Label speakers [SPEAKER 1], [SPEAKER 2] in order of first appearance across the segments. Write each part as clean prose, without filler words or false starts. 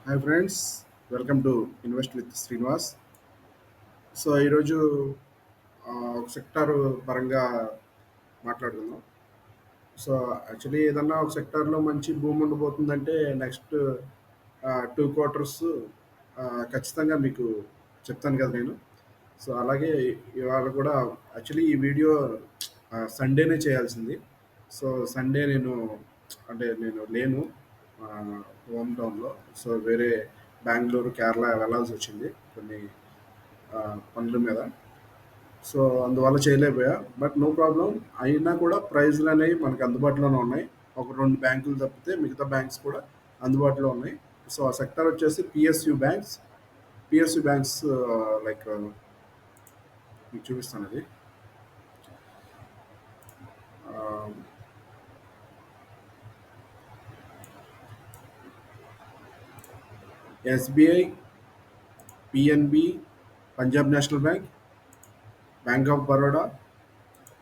[SPEAKER 1] Hi friends, welcome to invest with Srinivas. So ఈరోజు ఒక sector పరంగా మాట్లాడుకుందాం. సో యాక్చువల్లీ ఏదన్నా ఒక సెక్టార్లో మంచి భూమి ఉండబోతుందంటే నెక్స్ట్ 2 క్వార్టర్స్ ఖచ్చితంగా మీకు చెప్తాను కదా నేను. సో అలాగే ఇవాళ కూడా యాక్చువల్లీ ఈ వీడియో సండేనే చేయాల్సింది. సో సండే నేను లేను హోమ్ టౌన్లో. సో వేరే బెంగళూరు, కేరళ వెళ్ళాల్సి వచ్చింది కొన్ని ఆ, పనుల మీద. సో అందువల్ల చేయలేకపోయా. But no problem. అయినా కూడా ప్రైజ్లు అనేవి మనకు అందుబాటులోనే ఉన్నాయి. ఒక 2 బ్యాంకులు తప్పితే మిగతా బ్యాంక్స్ కూడా అందుబాటులో ఉన్నాయి. సో ఆ సెక్టర్ వచ్చేసి పిఎస్యు బ్యాంక్స్ లైక్ మీకు చూపిస్తాను అది. SBI, PNB, Punjab National bank, bank of Baroda,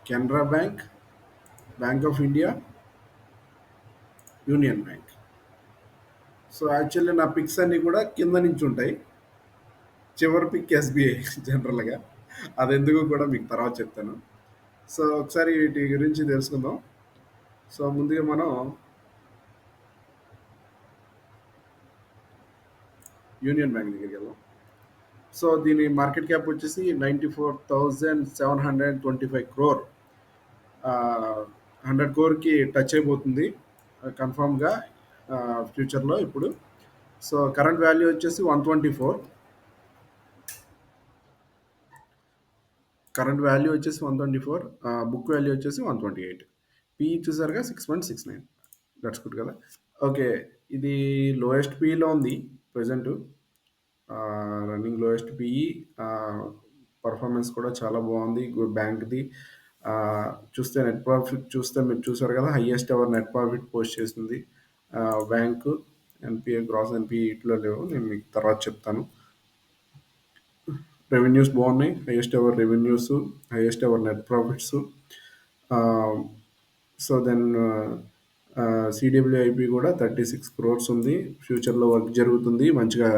[SPEAKER 1] Canara bank, bank of India, union bank. So actually నా పిక్స్ అన్నీ కూడా కింద నుంచి ఉంటాయి. చివరి పిక్ ఎస్బీఐ జనరల్గా. అది ఎందుకు కూడా మీకు తర్వాత చెప్తాను. సో ఒకసారి వీటి గురించి తెలుసుకుందాం. సో ముందుగా మనం యూనియన్ బ్యాంక్ దగ్గరికి వెళ్దాం. సో దీని మార్కెట్ క్యాప్ వచ్చేసి 94,725 crore. 100 crore టచ్ అయిపోతుంది కన్ఫామ్గా ఫ్యూచర్లో ఇప్పుడు. సో కరెంట్ వాల్యూ వచ్చేసి 124. బుక్ వాల్యూ వచ్చేసి 128. పీ చూసారుగా 6.69. దట్స్ గుడ్ కదా. ఓకే, ఇది లోయెస్ట్ పీలో ఉంది present. Running lowest PE. Performance కూడా చాలా బాగుంది బ్యాంక్ది. చూస్తే నెట్ ప్రాఫిట్ చూస్తే మీరు చూసారు కదా, highest ever net profit post చేసింది బ్యాంకు. ఎన్పిఏ, గ్రాస్ ఎన్పిఏ ఇట్లో లేవు, నేను మీకు తర్వాత చెప్తాను. రెవెన్యూస్ బాగున్నాయి. Highest ever revenues, highest ever net profits. So then CWIP కూడా 36 crores ఉంది. ఫ్యూచర్లో వర్క్ జరుగుతుంది మంచిగా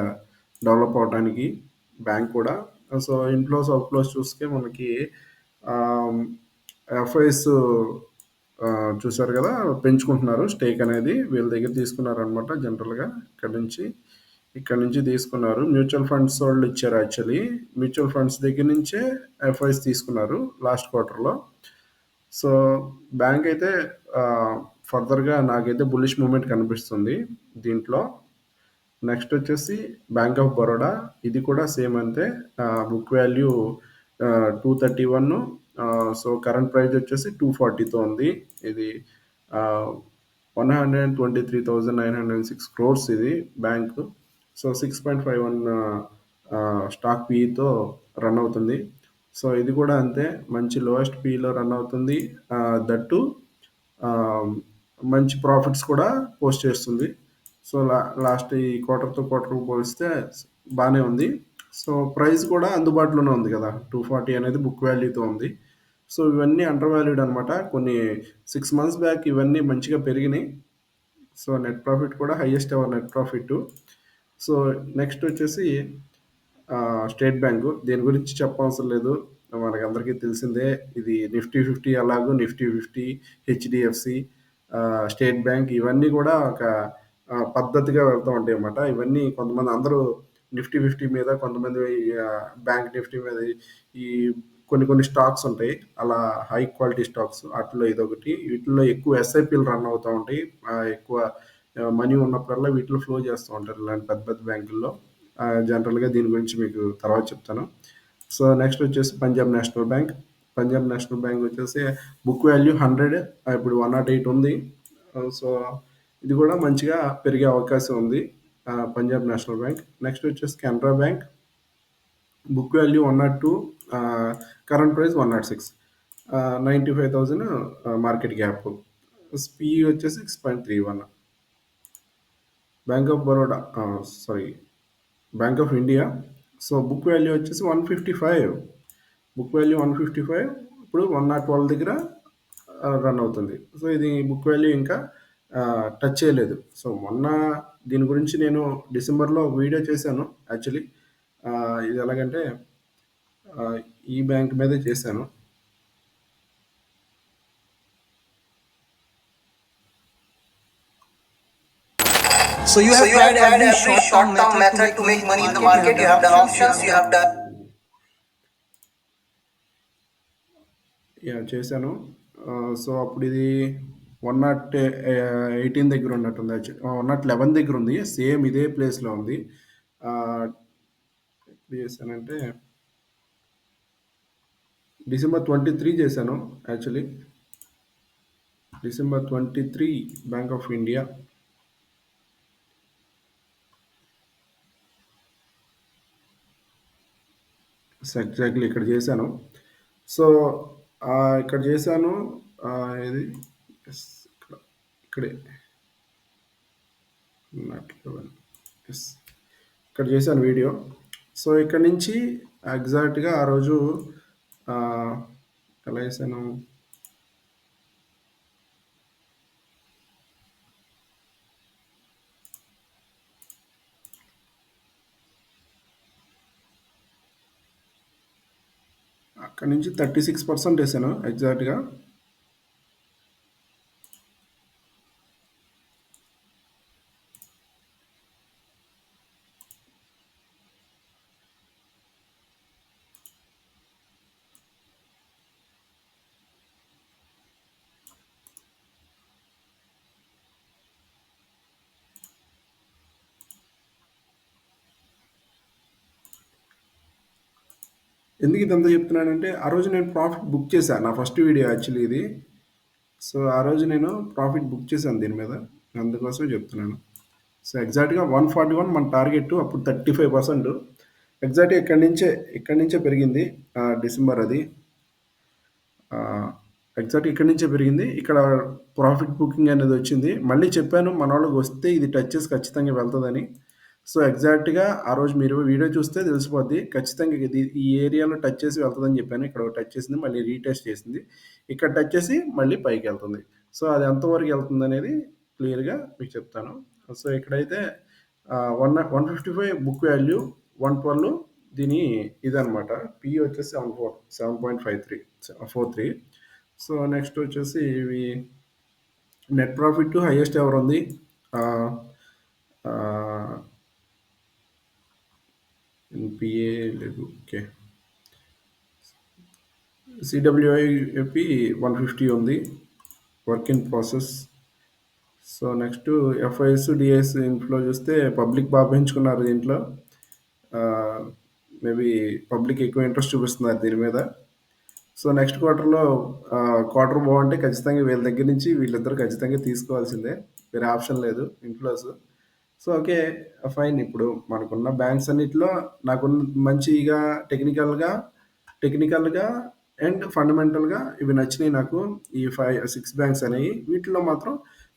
[SPEAKER 1] డెవలప్ అవడానికి బ్యాంక్ కూడా. సో ఇన్ఫ్లోస్ అవుట్ఫ్లోస్ చూస్తే మనకి ఎఫ్ఐస్ చూసారు కదా, పెంచుకుంటున్నారు స్టేక్ అనేది. వీళ్ళ దగ్గర తీసుకున్నారు అనమాట. జనరల్గా ఇక్కడ నుంచి తీసుకున్నారు. మ్యూచువల్ ఫండ్స్ వాళ్ళు ఇచ్చారు. యాక్చువల్లీ మ్యూచువల్ ఫండ్స్ దగ్గర నుంచే ఎఫ్ఐస్ తీసుకున్నారు లాస్ట్ క్వార్టర్లో. సో బ్యాంక్ అయితే ఫర్దర్గా నాకైతే బుల్లిష్ మూమెంట్ కనిపిస్తుంది దీంట్లో. నెక్స్ట్ వచ్చేసి బ్యాంక్ ఆఫ్ బరోడా. ఇది కూడా సేమ్ అంతే. Book value 231. So current price వచ్చేసి 240తో ఉంది. ఇది 123,906 crores ఇది బ్యాంకు. సో 6.51 స్టాక్ పీఈతో రన్ అవుతుంది. సో ఇది కూడా అంతే, మంచి లోయెస్ట్ పీఈలో రన్ అవుతుంది. దట్టు మంచి ప్రాఫిట్స్ కూడా పోస్ట్ చేస్తుంది. సో లాస్ట్ ఈ క్వార్టర్తో పోలిస్తే బాగానే ఉంది. సో ప్రైస్ కూడా అందుబాటులోనే ఉంది కదా, 240 అనేది బుక్ వాల్యూతో ఉంది. సో ఇవన్నీ అండర్ వాల్యూడ్ అనమాట. కొన్ని 6 months బ్యాక్ ఇవన్నీ మంచిగా పెరిగినాయి. సో నెట్ ప్రాఫిట్ కూడా highest ever net profit. So next వచ్చేసి స్టేట్ బ్యాంకు. దీని గురించి చెప్పవసరం లేదు, మనకి అందరికీ తెలిసిందే. ఇది నిఫ్టీ 50 అలాగూ నిఫ్టీ 50, హెచ్డిఎఫ్సి, స్టేట్ బ్యాంక్ ఇవన్నీ కూడా ఒక పద్ధతిగా వెళ్తూ ఉంటాయి అన్నమాట. ఇవన్నీ కొంతమంది అందరూ నిఫ్టీ 50 మీద, కొంతమంది బ్యాంక్ నిఫ్టీ మీద ఈ కొన్ని స్టాక్స్ ఉంటాయి అలా హై క్వాలిటీ స్టాక్స్. వాటిలో ఇదొకటి. వీటిలో ఎక్కువ ఎస్ఐపిలు రన్ అవుతూ ఉంటాయి. ఎక్కువ మనీ ఉన్నప్పుడల్లా వీటిలో ఫ్లో చేస్తూ ఉంటారు ఇలాంటి పెద్ద పెద్ద బ్యాంకుల్లో. జనరల్గా దీని గురించి మీకు తర్వాత చెప్తాను. సో నెక్స్ట్ వచ్చేసి పంజాబ్ నేషనల్ బ్యాంక్. వచ్చేసి బుక్ వాల్యూ 100, ఇప్పుడు 108 ఉంది. సో ఇది కూడా మంచిగా పెరిగే అవకాశం ఉంది పంజాబ్ నేషనల్ బ్యాంక్. నెక్స్ట్ వచ్చేసి Canara bank. Book value 102, current price 106, 95,000 market gap. PE వచ్చేసి 6.31. Bank of Baroda, bank of India. So book value వచ్చేసి 155. ఇప్పుడు 112 దగ్గర రన్ అవుతుంది. సో ఇది బుక్ వాల్యూ ఇంకా టచ్ చేయలేదు. సో మొన్న దీని గురించి నేను డిసెంబర్‌లో ఒక వీడియో చేశాను యాక్చువల్లీ. ఇది ఎలాగంటే ఈ బ్యాంక్ మీదే చేశాను.
[SPEAKER 2] So you have tried every short-term method to make money in the market. You have done options. You have done.
[SPEAKER 1] చేశాను. సో అప్పుడు ఇది 118 దగ్గర ఉన్నట్టుంది యాక్చువల్లీ. 111 దగ్గర ఉంది. సేమ్ ఇదే ప్లేస్‌లో ఉంది. ఎప్పుడు చేశానంటే డిసెంబర్ 23 చేశాను actually. December 23 bank of India. Exactly ఇక్కడ చేశాను. సో ఇక్కడ చేశాను. ఇది ఎస్ ఇక్కడే ఎస్ ఇక్కడ చేశాను వీడియో. సో ఇక్కడ నుంచి ఎగ్జాక్ట్గా ఆ రోజు ఎలా చేశాను, అక్కడ నుంచి 36% వేసాను ఎగ్జాక్ట్గా. ఎందుకు ఇదంతా చెప్తున్నానంటే ఆ రోజు నేను ప్రాఫిట్ బుక్ చేశాను. నా ఫస్ట్ వీడియో యాక్చువల్లీ ఇది. సో ఆ రోజు నేను ప్రాఫిట్ బుక్ చేశాను దీని మీద, అందుకోసమే చెప్తున్నాను. సో ఎగ్జాక్ట్గా 141 మన టార్గెట్, అప్పుడు 35%. ఎగ్జాక్ట్గా ఇక్కడి నుంచే పెరిగింది డిసెంబర్ అది. ఎగ్జాక్ట్ ఇక్కడి నుంచే పెరిగింది. ఇక్కడ ప్రాఫిట్ బుకింగ్ అనేది వచ్చింది. మళ్ళీ చెప్పాను మన వాళ్ళకి వస్తే ఇది టచ్ చేసి ఖచ్చితంగా వెళ్తుందని. సో ఎగ్జాక్ట్గా ఆ రోజు మీరు వీడియో చూస్తే తెలిసిపోద్ది. ఖచ్చితంగా ఇది ఈ ఏరియాలో టచ్ చేసి వెళ్తుందని చెప్పాను. ఇక్కడ టచ్ చేసింది, మళ్ళీ రీటెస్ట్ చేసింది. ఇక్కడ టచ్ చేసి మళ్ళీ పైకి వెళ్తుంది. సో అది ఎంతవరకు వెళ్తుంది అనేది క్లియర్గా మీకు చెప్తాను. సో ఇక్కడైతే 155 బుక్ వాల్యూ, 112 దీని ఇదనమాట. పి వచ్చేసి 7.43. సో నెక్స్ట్ వచ్చేసి ఇవి నెట్ ప్రాఫిట్ హైయెస్ట్ ఎవరు ఉంది, ఎన్పిఏ లేదు. ఓకే, సిడబ్ల్యూఐపి 150 ఉంది, work in process. So next FIS DS inflow చూస్తే పబ్లిక్ బాగా పెంచుకున్నారు దీంట్లో. మేబీ పబ్లిక్ ఎక్కువ ఇంట్రెస్ట్ చూపిస్తున్నారు దీని మీద. సో నెక్స్ట్ క్వార్టర్లో క్వార్టర్ బాగుంటే ఖచ్చితంగా వీళ్ళ దగ్గర నుంచి వీళ్ళిద్దరు ఖచ్చితంగా తీసుకోవాల్సిందే, వేరే ఆప్షన్ లేదు ఇన్ఫ్లోస్. So okay fine. ఇప్పుడు మనకున్న బ్యాంక్స్ అన్నిటిలో నాకు మంచిగా టెక్నికల్గా అండ్ ఫండమెంటల్గా ఇవి నచ్చినాయి నాకు, ఈ 5-6 బ్యాంక్స్ అనేవి. వీటిలో మాత్రం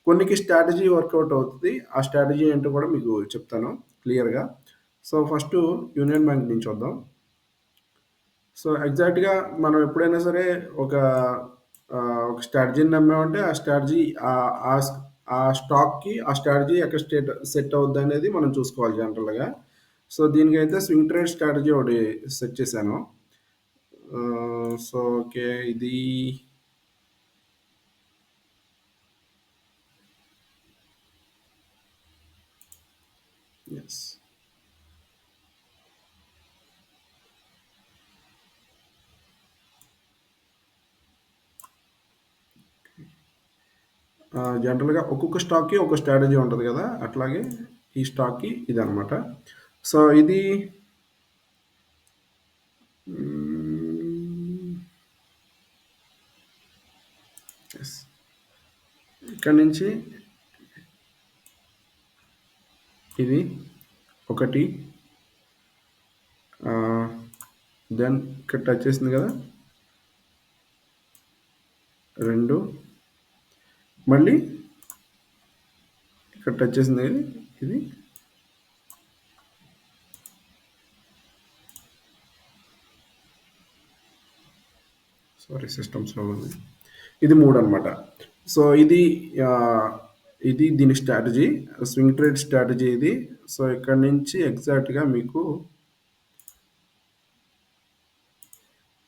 [SPEAKER 1] కొన్నికి స్ట్రాటజీ వర్కౌట్ అవుతుంది. ఆ స్ట్రాటజీ ఏంటో కూడా మీకు చెప్తాను క్లియర్గా. సో ఫస్ట్ యూనియన్ బ్యాంక్ నుంచి వద్దాం. సో ఎగ్జాక్ట్గా మనం ఎప్పుడైనా సరే ఒక స్ట్రాటజీని నమ్మామంటే ఆ స్ట్రాటజీ ఆ స్టాక్కి ఆ స్ట్రాటజీ ఎక్కడ సెట్ అవుద్ది అనేది మనం చూసుకోవాలి జనరల్గా. సో దీనికైతే స్వింగ్ ట్రేడ్ స్ట్రాటజీ ఒకటి సెట్ చేశాను. సో ఓకే, ఇది ఎస్ జనరల్గా ఒక్కొక్క స్టాక్కి ఒక స్ట్రాటజీ ఉంటుంది కదా, అట్లాగే ఈ స్టాక్కి ఇది అనమాట. సో ఇది ఇక్కడ నుంచి ఇది ఒకటి, దెన్ ఇక్కడ టచ్ చేసింది కదా 2, మళ్ళీ ఇక్కడ టచ్ చేసింది ఇది, సారీ సిస్టమ్స్లో ఉంది, ఇది 3 అనమాట. సో ఇది ఇది దీని స్ట్రాటజీ. స్వింగ్ ట్రేడ్ స్ట్రాటజీ ఇది. సో ఇక్కడ నుంచి ఎగ్జాక్ట్‌గా మీకు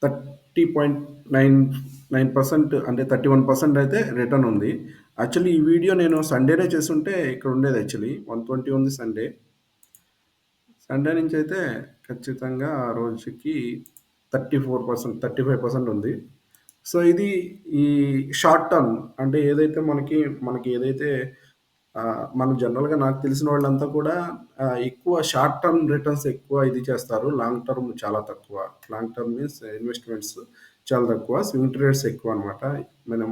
[SPEAKER 1] 30.99% అంటే 31% అయితే రిటర్న్ ఉంది. యాక్చువల్లీ ఈ వీడియో నేను సండేనే చేసుంటే ఇక్కడ ఉండేది యాక్చువల్లీ. 120 ఉంది సండే. సండే నుంచి అయితే ఖచ్చితంగా ఆ రోజుకి 34%, 35% ఉంది. సో ఇది ఈ షార్ట్ టర్మ్ అంటే ఏదైతే మనకి ఏదైతే మన జనరల్‌గా నాకు తెలిసిన వాళ్ళంతా కూడా ఎక్కువ షార్ట్ టర్మ్ రిటర్న్స్ ఎక్కువ ఇది చేస్తారు. లాంగ్ టర్మ్ చాలా తక్కువ. లాంగ్ టర్మ్ మీన్స్ ఇన్వెస్ట్‌మెంట్స్ చాలా తక్కువ. స్వింగ్ ట్రేడ్స్ ఎక్కువనమాట.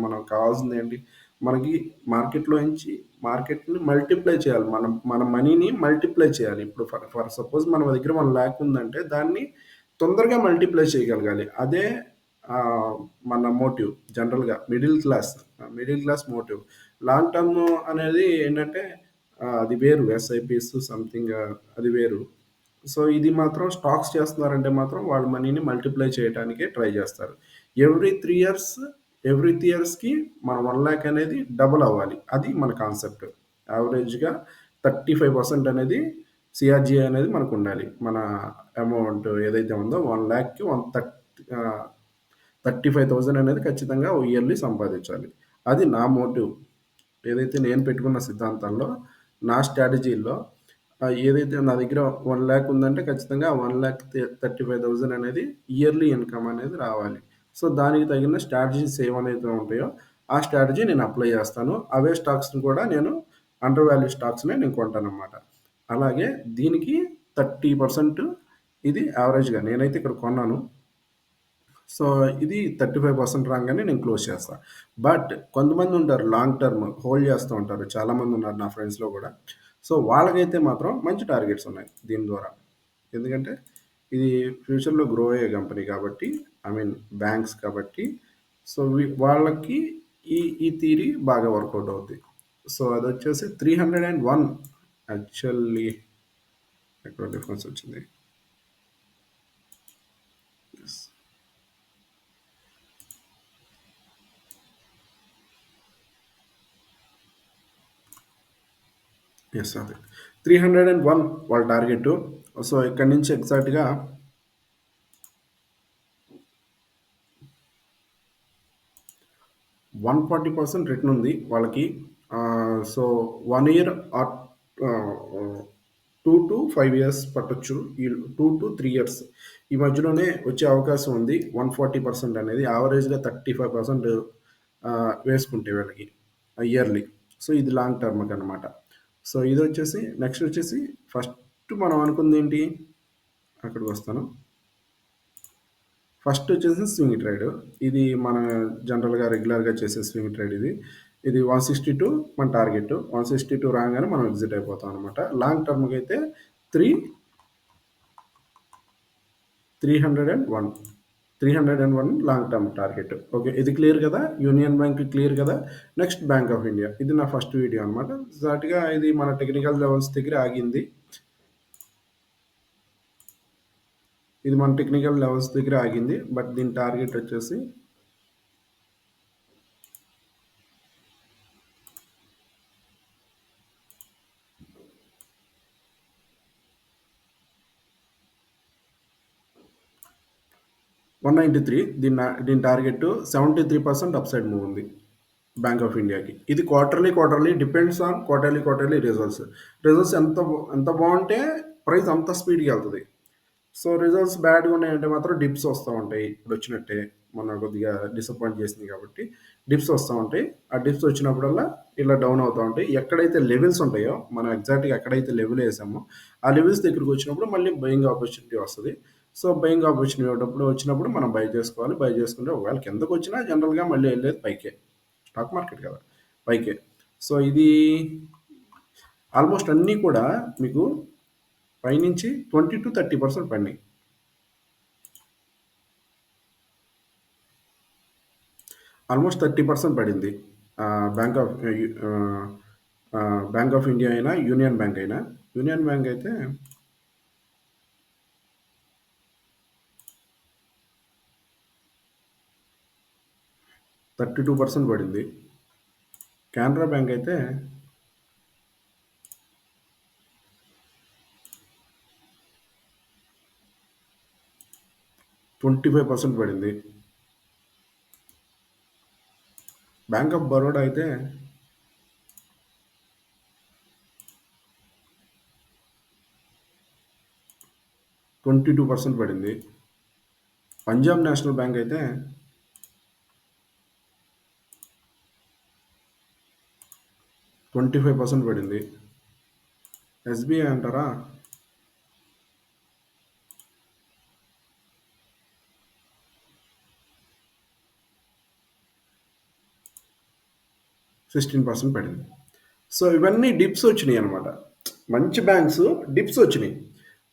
[SPEAKER 1] మనకు కావాల్సిందేంటి? మనకి మార్కెట్‌లో నుంచి మార్కెట్‌ని మల్టిప్లై చేయాలి. మన మనీని మల్టిప్లై చేయాలి. ఇప్పుడు ఫర్ సపోజ్ మన దగ్గర 1,00,000 ఉందంటే దాన్ని తొందరగా మల్టిప్లై చేయగలగాలి. అదే మన మోటివ్ జనరల్‌గా middle class motive. Long term అనేది ఏంటంటే అది వేరు. ఎస్ఐపీస్ సంథింగ్ అది వేరు. సో ఇది మాత్రం స్టాక్స్ చేస్తున్నారంటే మాత్రం వాళ్ళ మనీని మల్టిప్లై చేయడానికే ట్రై చేస్తారు. ఎవ్రీ 3 ఇయర్స్ ఎవ్రీ 3 ఇయర్స్‌కి మన 1,00,000 అనేది డబుల్ అవ్వాలి. అది మన కాన్సెప్ట్. యావరేజ్‌గా 35% అనేది సిఆర్‌జిఐ అనేది మనకుండాలి. మన అమౌంట్ ఏదైతే ఉందో 1,00,000కి 35,000 అనేది ఖచ్చితంగా ఇయర్లీ సంపాదించాలి. అది నా మోటివ్. ఏదైతే నేను పెట్టుకున్న సిద్ధాంతంలో, నా స్ట్రాటజీలో ఏదైతే నా దగ్గర 1,00,000 ఉందంటే ఖచ్చితంగా 1,35,000 అనేది ఇయర్లీ ఇన్‌కమ్ అనేది రావాలి. సో దానికి తగిన స్ట్రాటజీస్ ఏవైతే ఉంటాయో ఆ స్ట్రాటజీ నేను అప్లై చేస్తాను. అవే స్టాక్స్‌ని కూడా నేను అండర్ వాల్యూ స్టాక్స్‌నే నేను కొంటాననమాట. అలాగే దీనికి 30% ఇది యావరేజ్‌గా నేనైతే ఇక్కడ కొన్నాను. సో ఇది 35% రాంగానే నేను క్లోజ్ చేస్తా. బట్ కొంతమంది ఉంటారు లాంగ్ టర్మ్ హోల్డ్ చేస్తూ ఉంటారు. చాలామంది ఉన్నారు నా ఫ్రెండ్స్‌లో కూడా. సో వాళ్ళకైతే మాత్రం మంచి టార్గెట్స్ ఉన్నాయి దీని ద్వారా. ఎందుకంటే ఇది ఫ్యూచర్‌లో గ్రో అయ్యే కంపెనీ కాబట్టి ఐ మీన్ బ్యాంక్స్ కాబట్టి సో వాళ్ళకి ఈ థియరీ బాగా వర్కౌట్ అవుద్ది. సో అదొచ్చేసి 301 యాక్చువల్లీ ఎక్కడో డిఫరెన్స్ వచ్చింది. యెస్. యెస్ అదే. 301 వాళ్ళ టార్గెట్. సో ఇక్కడి నుంచి ఎగ్జాక్ట్‌గా 140% రిటర్న్ ఉంది వాళ్ళకి. సో 1 ఇయర్ ఆర్ 2-5 ఇయర్స్ పట్టొచ్చు. ఈ 2-3 ఇయర్స్ ఈ మధ్యలోనే వచ్చే అవకాశం ఉంది. 140% అనేది యావరేజ్‌గా 35% వేసుకుంటే వీళ్ళకి ఇయర్లీ. సో ఇది లాంగ్ టర్మ్‌కి అనమాట. సో ఇదొచ్చేసి నెక్స్ట్ వచ్చేసి ఫస్ట్ మనం అనుకుందేంటి? అక్కడికొస్తాను. ఫస్ట్ వచ్చేసి స్వింగ్ ట్రేడ్. ఇది మన జనరల్‌గా రెగ్యులర్‌గా చేసే స్వింగ్ ట్రేడ్ ఇది. ఇది 162 మన టార్గెట్. 162 రాంగానే మనం ఎగ్జిట్ అయిపోతాం అనమాట. లాంగ్ టర్మ్‌కి అయితే 301 301 లాంగ్ టర్మ్ టార్గెట్. ఓకే. ఇది క్లియర్ కదా? యూనియన్ బ్యాంక్ క్లియర్ కదా? Next bank of India. ఇది నా ఫస్ట్ వీడియో అనమాట. ఎగ్జాక్ట్‌గా ఇది మన టెక్నికల్ లెవెల్స్ దగ్గర ఆగింది. ఇది మన టెక్నికల్ లెవెల్స్ దగ్గర ఆగింది. బట్ దీని టార్గెట్ వచ్చేసి 193. దీని టార్గెట్ 73% అప్సైడ్ మూవ్ ఉంది బ్యాంక్ ఆఫ్ ఇండియాకి. ఇది quarterly depends on quarterly results. Results ఎంత బాగుంటే ప్రైస్ అంత స్పీడ్‌గా వెళ్తది. సో రిజల్ట్స్ బ్యాడ్‌గా ఉన్నాయంటే మాత్రం డిప్స్ వస్తూ ఉంటాయి. ఇప్పుడు వచ్చినట్టే మొన్న కొద్దిగా డిసప్పాయింట్ చేసింది కాబట్టి డిప్స్ వస్తూ ఉంటాయి. ఆ డిప్స్ వచ్చినప్పుడల్లా ఇలా డౌన్ అవుతూ ఉంటాయి. ఎక్కడైతే లెవెల్స్ ఉంటాయో మనం ఎగ్జాక్ట్‌గా ఎక్కడైతే లెవెల్ వేసామో ఆ లెవెల్స్ దగ్గరికి వచ్చినప్పుడు మళ్ళీ బయింగ్ ఆపర్చునిటీ వస్తది. సో బయింగ్ ఆపర్చునిటీ వచ్చినప్పుడు మనం బై చేసుకోవాలి. బై చేసుకుంటే ఒకవేళ కిందకు వచ్చినా జనరల్‌గా మళ్ళీ వెళ్ళేది పైకే. స్టాక్ మార్కెట్ కదా! పైకే. సో ఇది ఆల్మోస్ట్ అన్నీ కూడా మీకు పైనుంచి 20-30% పడినాయి. ఆల్మోస్ట్ 30% పడింది. Bank of bank of India అయినా యూనియన్ బ్యాంక్ అయినా. యూనియన్ బ్యాంక్ అయితే 32% పడింది. కెనరా బ్యాంక్ అయితే 25% పడింది. బ్యాంక్ ఆఫ్ బరోడా అయితే 22% పడింది. పంజాబ్ నేషనల్ బ్యాంక్ అయితే 25% పడింది. ఎస్బీఐ అంటారా? 16% పడింది. సో ఇవన్నీ డిప్స్ వచ్చినాయి అనమాట. మంచి బ్యాంక్స్ డిప్స్ వచ్చినాయి.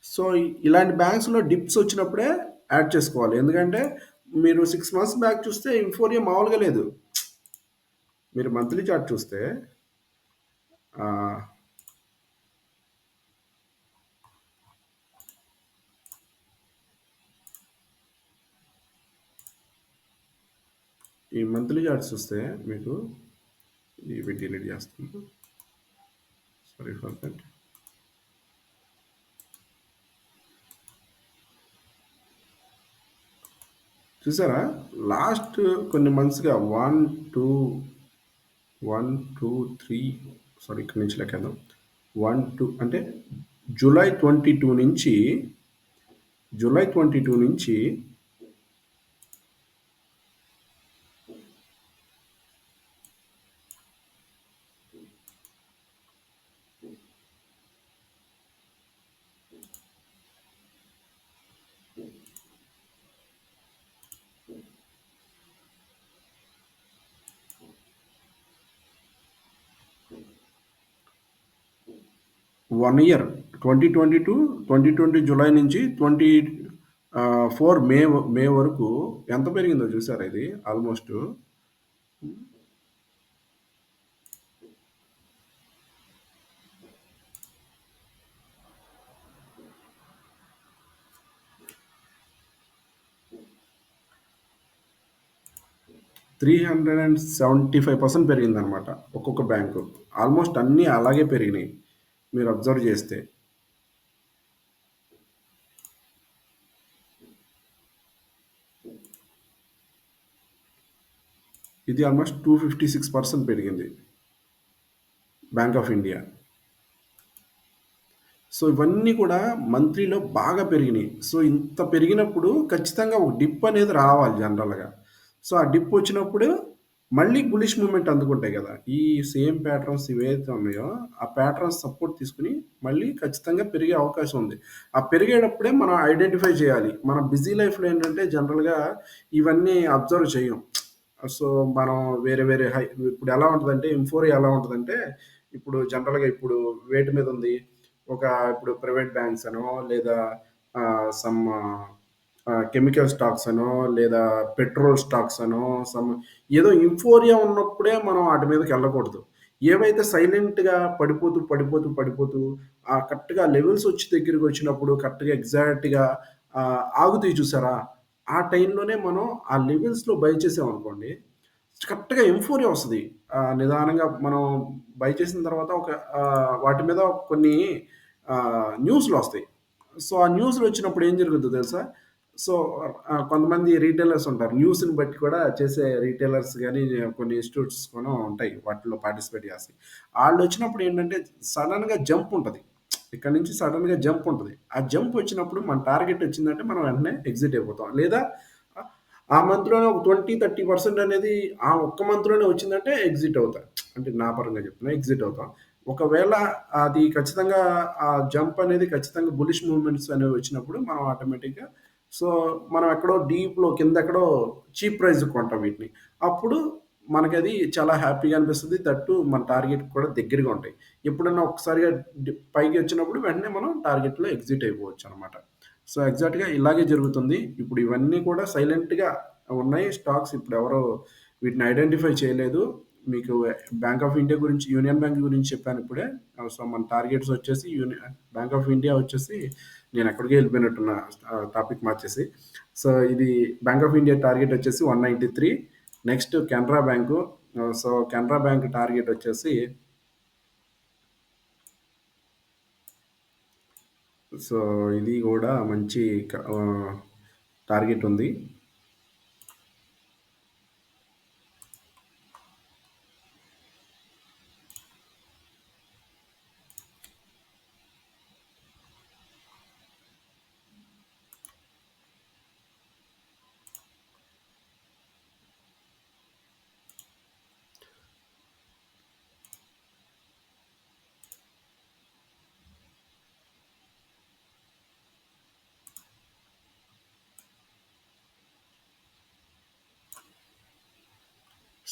[SPEAKER 1] సో ఇలాంటి బ్యాంక్స్లో డిప్స్ వచ్చినప్పుడే యాడ్ చేసుకోవాలి. ఎందుకంటే మీరు 6 మంత్స్ బ్యాక్ చూస్తే ఇన్ఫోరియా మామూలుగా లేదు. మీరు మంత్లీ చార్ట్ చూస్తే ఆ, ఈ మంత్లీ చార్ట్ చూస్తే మీకు ఇవి డిలీట్ చేస్తాను. Sorry for that. చూసారా లాస్ట్ కొన్ని మంత్స్గా 1 2 సారీ ఇక్కడ నుంచి లెక్కేద్దాం. 1 2 అంటే జూలై 22 నుంచి 1 year 2020 జూలై నుంచి 24 మే వరకు ఎంత పెరిగిందో చూసారా? ఇది ఆల్మోస్ట్ 375% పెరిగిందనమాట ఒక్కొక్క బ్యాంకు. ఆల్మోస్ట్ అన్నీ అలాగే పెరిగినాయి మీరు అబ్జర్వ్ చేస్తే. ఇది ఆల్మోస్ట్ 256% పెరిగింది బ్యాంక్ ఆఫ్ ఇండియా. సో ఇవన్నీ కూడా మంత్లీలో బాగా పెరిగినాయి. సో ఇంత పెరిగినప్పుడు ఖచ్చితంగా ఒక డిప్ అనేది రావాలి జనరల్గా. సో ఆ డిప్ వచ్చినప్పుడు మళ్ళీ బులిష్ మూమెంట్ అందుకుంటాయి కదా. ఈ సేమ్ ప్యాటర్న్స్ ఇవైతే ఉన్నాయో ఆ ప్యాటర్న్స్ సపోర్ట్ తీసుకుని మళ్ళీ ఖచ్చితంగా పెరిగే అవకాశం ఉంది. ఆ పెరిగేటప్పుడే మనం ఐడెంటిఫై చేయాలి. మన బిజీ లైఫ్లో ఏంటంటే జనరల్గా ఇవన్నీ అబ్జర్వ్ చేయం. సో మనం వేరే వేరే ఇప్పుడు ఎలా ఉంటుందంటే ఇన్ఫోరియా ఎలా ఉంటుందంటే ఇప్పుడు జనరల్గా ఇప్పుడు వేటి మీద ఉంది. ఇప్పుడు ప్రైవేట్ బ్యాంక్స్ అనో లేదా సమ్ కెమికల్ స్టాక్స్ అనో లేదా పెట్రోల్ స్టాక్స్ అనో ఏదో ఇన్ఫోరియా ఉన్నప్పుడే మనం వాటి మీదకి వెళ్ళకూడదు. ఏవైతే సైలెంట్గా పడిపోతూ పడిపోతూ పడిపోతూ కరెక్ట్గా లెవెల్స్ వచ్చి దగ్గరికి వచ్చినప్పుడు కరెక్ట్గా ఎగ్జాక్ట్గా ఆగుతాయి చూసారా? ఆ టైంలోనే మనం ఆ లెవెల్స్లో బై చేసామనుకోండి కరెక్ట్‌గా ఎంఫోరియా వస్తది. నిదానంగా మనం బై చేసిన తర్వాత వాటి మీద కొన్ని న్యూస్‌లొస్తాయి. సో, ఆ న్యూస్‌లొచ్చినప్పుడు ఏం జరుగుద్దో తెలుసా? సో, కొంతమంది రీటైలర్స్ ఉంటారు. న్యూస్‌ని బట్టి కూడా చేసే రీటైలర్స్ గాని, కొన్ని ఇన్‌స్టిట్యూట్స్ కూడా ఉంటాయి. వాటిలో పార్టిసిపేట్ చేస్తాయి. ఆళ్ళొచ్చినప్పుడు ఏంటంటే సడెన్‌గా జంప్ ఉంటది. ఇక్కడి నుంచి సడెన్‌గా జంప్ ఉంటది. ఆ జంప్ వచ్చినప్పుడు మన టార్గెట్ వచ్చిందంటే మనం వెంటనే ఎగ్జిట్ అయిపోతాం. లేదా ఆ మంత్‌లోనే ఒక 20, 30% అనేది ఆ ఒక్క మంత్‌లోనే వచ్చిందంటే ఎగ్జిట్ అవుతా. అంటే నా పరంగా చెప్తున్నా ఎగ్జిట్ అవుతాం. ఒకవేళ అది ఖచ్చితంగా ఆ జంప్ అనేది ఖచ్చితంగా బులిష్ మూవ్‌మెంట్స్ అనేవి వచ్చినప్పుడు మనం ఆటోమేటిక్‌గా సో, మనం ఎక్కడో డీప్‌లో కిందెక్కడో చీప్ ప్రైస్‌కి కొంటాం వీటిని. అప్పుడు మనకది చాలా హ్యాపీగా అనిపిస్తది. దట్టు మన టార్గెట్‌కి కూడా దగ్గరగా ఉంటాయి. ఎప్పుడన్నా ఒక్కసారిగా పైకి వచ్చినప్పుడు వెంటనే మనం టార్గెట్‌లో ఎగ్జిట్ అయిపోవచ్చనమాట. సో, ఎగ్జాక్ట్‌గా ఇలాగే జరుగుతుంది. ఇప్పుడు ఇవన్నీ కూడా సైలెంట్‌గా ఉన్నాయి స్టాక్స్. ఇప్పుడెవరు వీటిని ఐడెంటిఫై చేయలేదు. మీకు బ్యాంక్ ఆఫ్ ఇండియా గురించి, యూనియన్ బ్యాంక్ గురించి చెప్పాను ఇప్పుడే. సో, మన టార్గెట్స్ వచ్చేసి బ్యాంక్ ఆఫ్ ఇండియా వచ్చేసి నేను ఎక్కడికో వెళ్ళిపోయినట్టున్నా టాపిక్ మార్చేసి. సో, ఇది బ్యాంక్ ఆఫ్ ఇండియా టార్గెట్ వచ్చేసి 193. Next Canara bank. So, Canara bank target వచ్చేసి సో, ఇది కూడా మంచి టార్గెట్ ఉంది.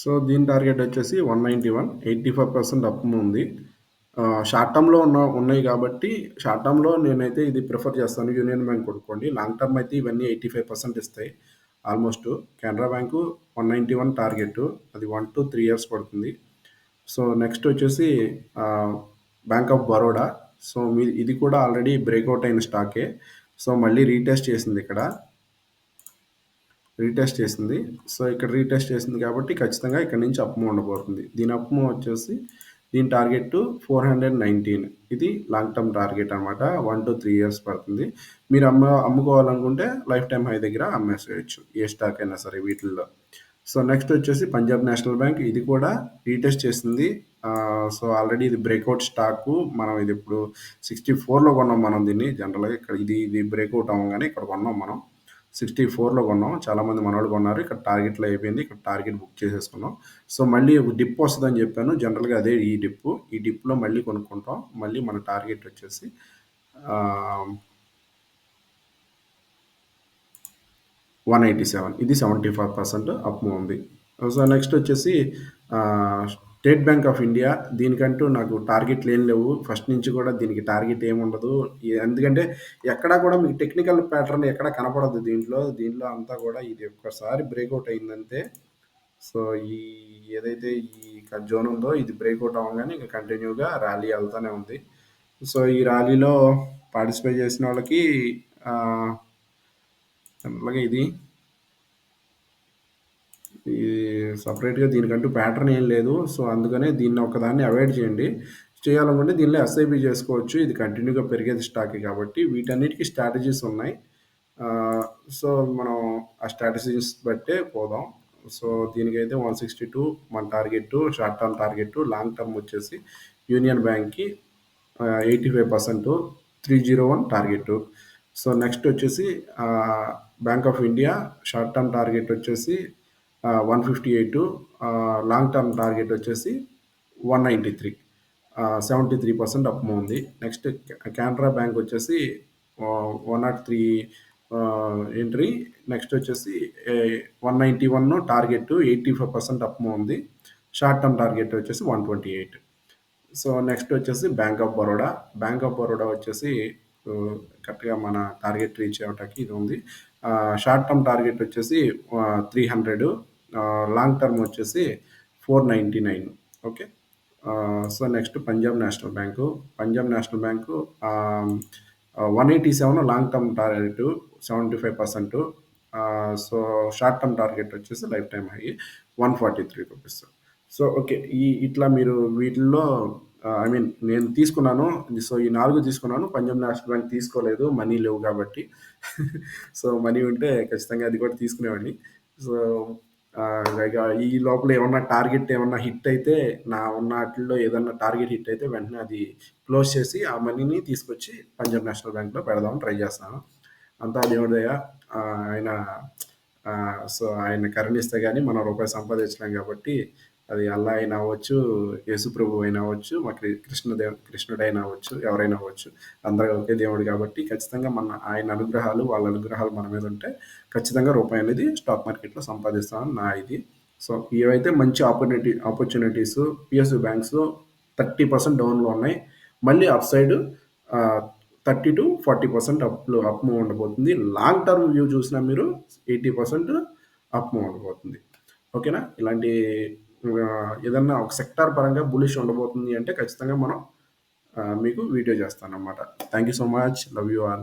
[SPEAKER 1] సో దీని టార్గెట్ వచ్చేసి 191, 85% అప్ ఉంది. షార్ట్ టర్మ్‌లో ఉన్నాయి కాబట్టి షార్ట్ టర్మ్‌లో నేనైతే ఇది ప్రిఫర్ చేస్తాను. యూనియన్ బ్యాంక్ కొనుక్కోండి. లాంగ్ టర్మ్ అయితే ఇవన్నీ 85% ఇస్తాయి ఆల్మోస్ట్. Canara bank 191 target. అది 1-3 ఇయర్స్ పడుతుంది. సో నెక్స్ట్ వచ్చేసి బ్యాంక్ ఆఫ్ బరోడా. సో ఇది కూడా ఆల్రెడీ బ్రేక్అవుట్ అయిన స్టాకే. సో మళ్ళీ రీటెస్ట్ చేసింది ఇక్కడ. సో ఇక్కడ రీటెస్ట్ చేసింది కాబట్టి ఖచ్చితంగా ఇక్కడ నుంచి అప్ మూవ్ ఉండబోతుంది. దీని అప్ మూవ్ వచ్చేసి దీని టార్గెట్ 419. ఇది లాంగ్ టర్మ్ టార్గెట్ అనమాట. 1-3 ఇయర్స్ పడుతుంది. మీరు అమ్ముకోవాలనుకుంటే లైఫ్ టైమ్ హై దగ్గర అమ్మేసేయచ్చు, ఏ స్టాక్ అయినా సరే వీటిల్లో. సో నెక్స్ట్ వచ్చేసి పంజాబ్ నేషనల్ బ్యాంక్. ఇది కూడా రీటెస్ట్ చేసింది. సో ఆల్రెడీ ఇది బ్రేక్అవుట్ స్టాకు. మనం ఇది ఇప్పుడు 64లో కొన్నాం మనం దీన్ని. జనరల్గా ఇక్కడ ఇది బ్రేక్అవుట్ అవ్వగానే ఇక్కడ కొన్నాం మనం. 64లో కొన్నాం. చాలామంది మనోళ్ళు కొన్నారు. ఇక్కడ టార్గెట్లో అయిపోయింది. ఇక్కడ టార్గెట్ బుక్ చేసేసుకున్నాం. సో మళ్ళీ ఒక డిప్ వస్తుందని చెప్పాను. జనరల్గా అదే ఈ డిప్. ఈ డిప్లో మళ్ళీ కొనుక్కుంటాం. మళ్ళీ మన టార్గెట్ వచ్చేసి 187. ఇది 75% అప్ ఉంది. సో నెక్స్ట్ వచ్చేసి స్టేట్ బ్యాంక్ ఆఫ్ ఇండియా. దీనికంటూ నాకు టార్గెట్లు ఏం లేవు. ఫస్ట్ నుంచి కూడా దీనికి టార్గెట్ ఏమి ఉండదు. ఎందుకంటే ఎక్కడా కూడా మీకు టెక్నికల్ ప్యాటర్న్ ఎక్కడ కనపడదు దీంట్లో అంతా కూడా ఇది ఒక్కసారి బ్రేక్అవుట్ అయిందంటే, సో ఈ ఏదైతే ఈ జోన్ ఉందో ఇది బ్రేక్అవుట్ అవ్వగానే ఇంకా కంటిన్యూగా ర్యాలీ వెళ్తూనే ఉంది. సో ఈ ర్యాలీలో పార్టిసిపేట్ చేసిన వాళ్ళకి జనరల్గా ఇది సపరేట్గా దీనికంటూ ప్యాటర్న్ ఏం లేదు. సో అందుకనే దీన్ని ఒకదాన్ని అవాయిడ్ చేయండి. చేయాలనుకుంటే దీనిలో ఎస్ఐపి చేసుకోవచ్చు. ఇది కంటిన్యూగా పెరిగేది స్టాకే కాబట్టి వీటన్నిటికీ స్ట్రాటజీస్ ఉన్నాయి. సో మనం ఆ స్ట్రాటజీస్ బట్టే పోదాం. సో దీనికైతే 162 మన target, short term target. Long term వచ్చేసి యూనియన్ బ్యాంక్కి 85%, 301 టార్గెట్. సో నెక్స్ట్ వచ్చేసి bank of India short term target వచ్చేసి 158, లాంగ్ టర్మ్ టార్గెట్ వచ్చేసి 193, 73% అప్ ఉంది. నెక్స్ట్ కెనరా బ్యాంక్ వచ్చేసి 103 ఎంట్రీ. నెక్స్ట్ వచ్చేసి 191 టార్గెట్, 85% అప్ ఉంది. షార్ట్ టర్మ్ టార్గెట్ వచ్చేసి 128. సో నెక్స్ట్ వచ్చేసి బ్యాంక్ ఆఫ్ బరోడా వచ్చేసి కరెక్ట్గా మన టార్గెట్ రీచ్ అవ్వటానికి ఇది ఉంది. షార్ట్ టర్మ్ టార్గెట్ వచ్చేసి 300, లాంగ్ టర్మ్ వచ్చేసి 499. Okay. So next Punjab National Bank 187 long term target, 75%. So short term target వచ్చేసి life time high 143 rupees. So okay, ఇట్లా మీరు వీటిల్లో నేను తీసుకున్నాను. సో ఈ 4 తీసుకున్నాను. పంజాబ్ నేషనల్ బ్యాంక్ తీసుకోలేదు, మనీ లేవు కాబట్టి. సో మనీ ఉంటే ఖచ్చితంగా అది కూడా తీసుకునేవాడిని. సో ఇక ఈ లోపల ఏమన్నా టార్గెట్ ఏమన్నా హిట్ అయితే, ఉన్న వాటిల్లో ఏదన్నా టార్గెట్ హిట్ అయితే వెంటనే అది క్లోజ్ చేసి ఆ మనీని తీసుకొచ్చి పంజాబ్ నేషనల్ బ్యాంక్లో పెడదామని ట్రై చేస్తాను. అంతా దేవుడి దయ. ఆయన సో ఆయన కరుణిస్తే కానీ మనం రూపాయి సంపాదించలేం కాబట్టి, అది అల్లా అయినా అవ్వచ్చు, యేసుప్రభు అయినా అవ్వచ్చు, మా కృష్ణుడైనా అవ్వచ్చు, ఎవరైనా అవ్వచ్చు. అందరూ ఒకే దేవుడు కాబట్టి ఖచ్చితంగా ఆయన అనుగ్రహాలు, వాళ్ళ అనుగ్రహాలు మన మీద ఉంటే ఖచ్చితంగా రూపాయి అనేది స్టాక్ మార్కెట్లో సంపాదిస్తామని నా ఇది. సో ఇవైతే మంచి ఆపర్చునిటీస్. పిఎస్యు బ్యాంక్స్ 30% డౌన్లో ఉన్నాయి. మళ్ళీ అప్ సైడ్ 30-40% అప్ మూవ్ ఉండబోతుంది. లాంగ్ టర్మ్ వ్యూ చూసినా మీరు 80% అప్ మూవ్ ఉండబోతుంది. ఓకేనా. ఇలాంటి ఏదన్నా ఒక సెక్టార్ పరంగా బులిష్ ఉండబోతుంది అంటే ఖచ్చితంగా మనం మీకు వీడియో చేస్తాను అన్నమాట. Thank you so much. Love you all.